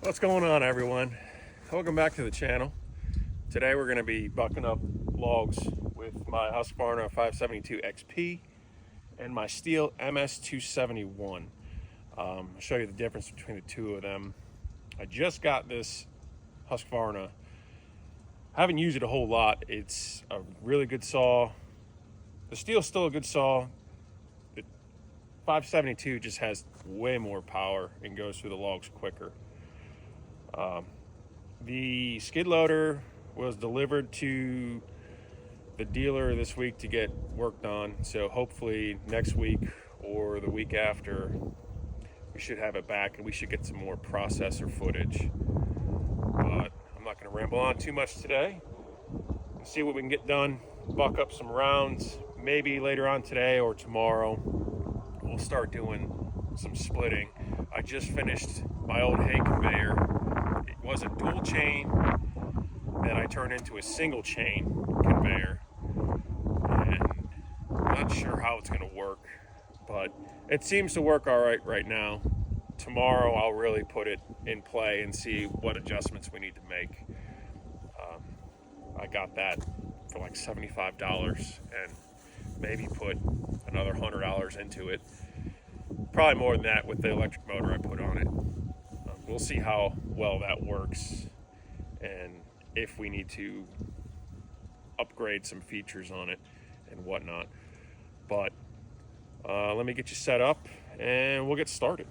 What's going on, everyone? Welcome back to the channel. Today we're going to be bucking up logs with my Husqvarna 572 XP and my Stihl MS271. I'll show you the difference between the two of them. I just got this Husqvarna. I haven't used it a whole lot. It's a really good saw. The Stihl's still a good saw. The 572 just has way more power and goes through the logs quicker. The skid loader was delivered to the dealer this week to get worked on, so hopefully next week or the week after we should have it back and we should get some more processor footage. But I'm not going to ramble on too much today. Let's see what we can get done, buck up some rounds. Maybe later on today or tomorrow we'll start doing some splitting. I just finished my old hay conveyor. It was a dual chain that I turned into a single chain conveyor, and I'm not sure how it's going to work, but it seems to work all right now. Tomorrow I'll really put it in play and see what adjustments we need to make. I got that for like $75 and maybe put another $100 into it. Probably more than that with the electric motor I put on it. We'll see how well that works and if we need to upgrade some features on it and whatnot. But let me get you set up and we'll get started.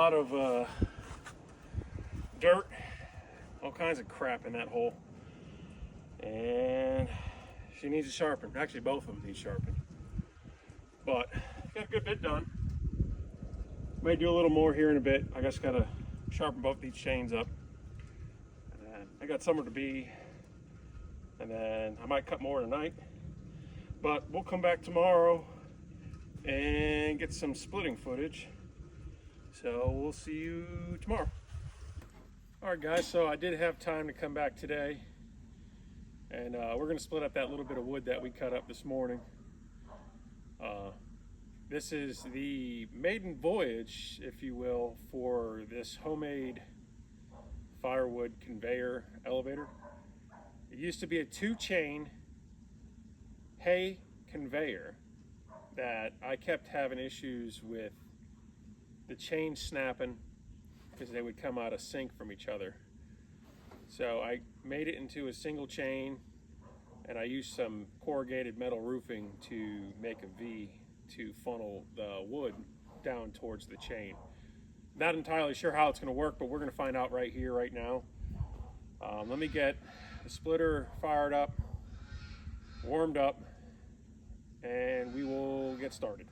lot of dirt, all kinds of crap in that hole, and she needs a sharpen. Actually, both of them need sharpened, but got a good bit done. May do a little more here in a bit. I just gotta sharpen both these chains up, and then I got somewhere to be, and then I might cut more tonight, but we'll come back tomorrow and get some splitting footage. So we'll see you tomorrow. All right, guys, so I did have time to come back today, and we're gonna split up that little bit of wood that we cut up this morning. This is the maiden voyage, if you will, for this homemade firewood conveyor elevator. It used to be a 2-chain hay conveyor that I kept having issues with the chain snapping because they would come out of sync from each other. So I made it into a single chain, and I used some corrugated metal roofing to make a V to funnel the wood down towards the chain. Not entirely sure how it's going to work, but we're going to find out right here, right now. Let me get the splitter fired up, warmed up, and we will get started.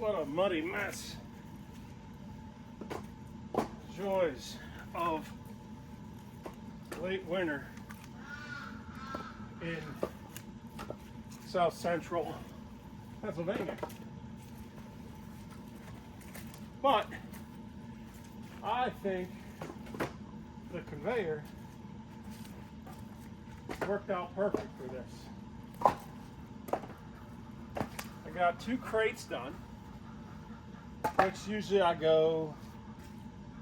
What a muddy mess. Joys of late winter in south central Pennsylvania. But I think the conveyor worked out perfect for this. I got 2 crates done, which usually I go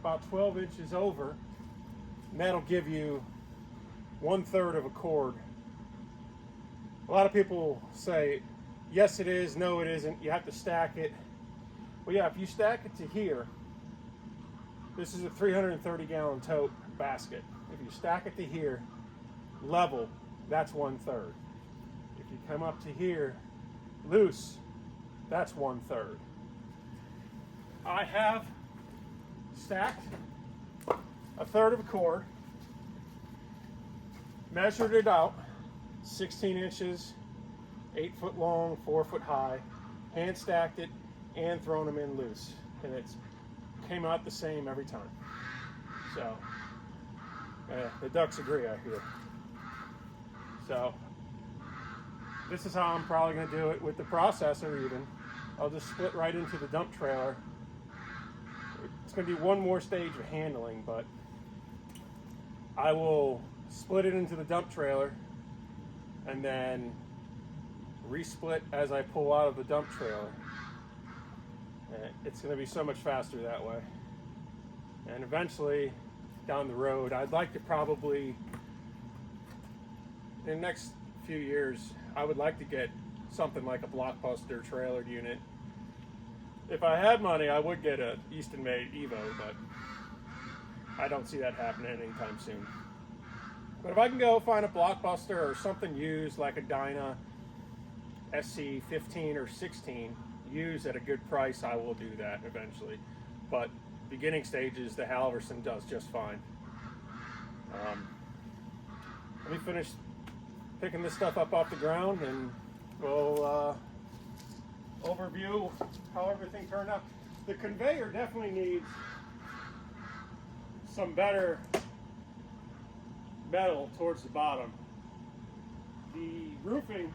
about 12 inches over, and that'll give you 1/3 of a cord. A lot of people say, yes it is, no it isn't, you have to stack it. Well yeah, if you stack it to here, this is a 330 gallon tote basket. If you stack it to here, level, that's 1/3. If you come up to here, loose, that's 1/3. I have stacked 1/3 of a cord, measured it out, 16 inches, 8 foot long, 4 foot high, hand stacked it, and thrown them in loose. And it came out the same every time. So, the ducks agree, I hear. So, this is how I'm probably going to do it with the processor even. I'll just split right into the dump trailer. It's going to be one more stage of handling, but I will split it into the dump trailer and then resplit as I pull out of the dump trailer. It's going to be so much faster that way. And eventually, down the road, I'd like to probably, in the next few years, I would like to get something like a blockbuster trailer unit. If I had money, I would get a Easton-made Evo, but I don't see that happening anytime soon. But if I can go find a blockbuster or something used like a Dyna SC 15 or 16 used at a good price, I will do that eventually. But beginning stages, the Halverson does just fine. Let me finish picking this stuff up off the ground and we'll overview how everything turned out. The conveyor definitely needs some better metal towards the bottom. The roofing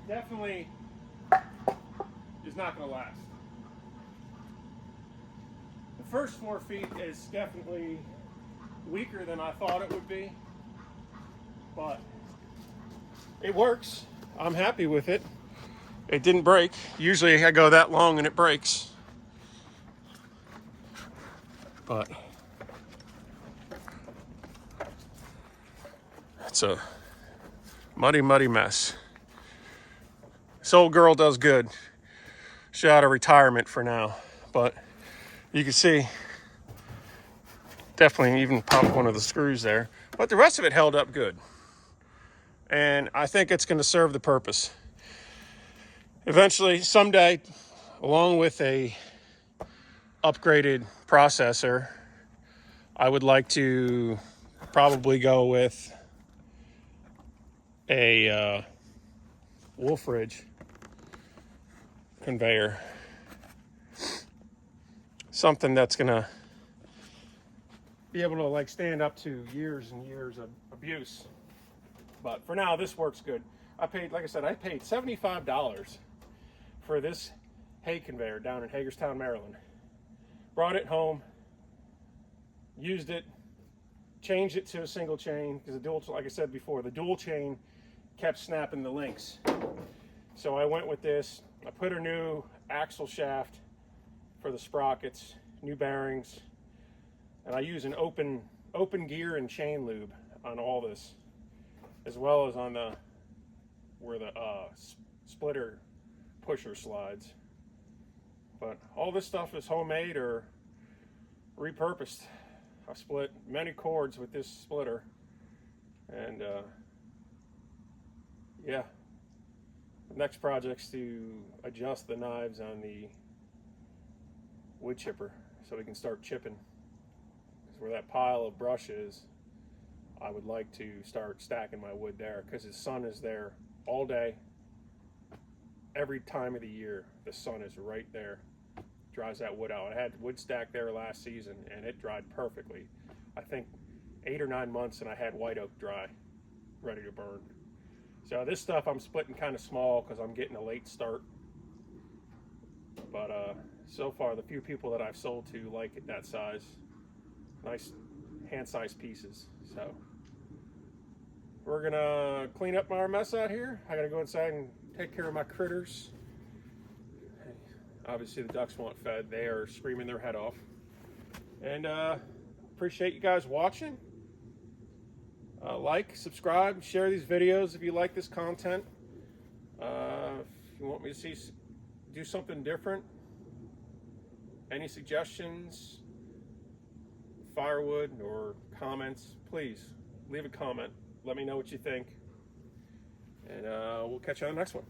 definitely is not going to last. The first 4 feet is definitely weaker than I thought it would be, but it works. I'm happy with it. It didn't break. Usually I go that long and it breaks. But it's a muddy, muddy mess. This old girl does good. She's out of retirement for now, but you can see definitely even popped one of the screws there, but the rest of it held up good. And I think it's going to serve the purpose. Eventually, someday, along with a upgraded processor, I would like to probably go with a wolf ridge conveyor. Something that's gonna be able to like stand up to years and years of abuse. But for now, this works good. I paid, like I said, I paid $75 for this hay conveyor down in Hagerstown, Maryland. Brought it home, used it, changed it to a single chain because the dual, like I said before, the dual chain kept snapping the links. So I went with this. I put a new axle shaft for the sprockets, new bearings, and I use an open gear and chain lube on all this, as well as on the where the splitter pusher slides. But all this stuff is homemade or repurposed. I split many cords with this splitter, and yeah, the next project's to adjust the knives on the wood chipper so we can start chipping. Because where that pile of brush is, I would like to start stacking my wood there because the sun is there all day every time of the year, the sun is right there, dries that wood out. I had wood stack there last season and it dried perfectly. I think 8 or 9 months, and I had white oak dry, ready to burn. So this stuff I'm splitting kind of small because I'm getting a late start. But so far, the few people that I've sold to like it that size. Nice hand-sized pieces. So we're gonna clean up our mess out here. I gotta go inside and take care of my critters. Obviously the ducks want fed. They are screaming their head off. And appreciate you guys watching. Like, subscribe, share these videos if you like this content. If you want me to do something different, any suggestions, firewood or comments, please leave a comment. Let me know what you think. And we'll catch you on the next one.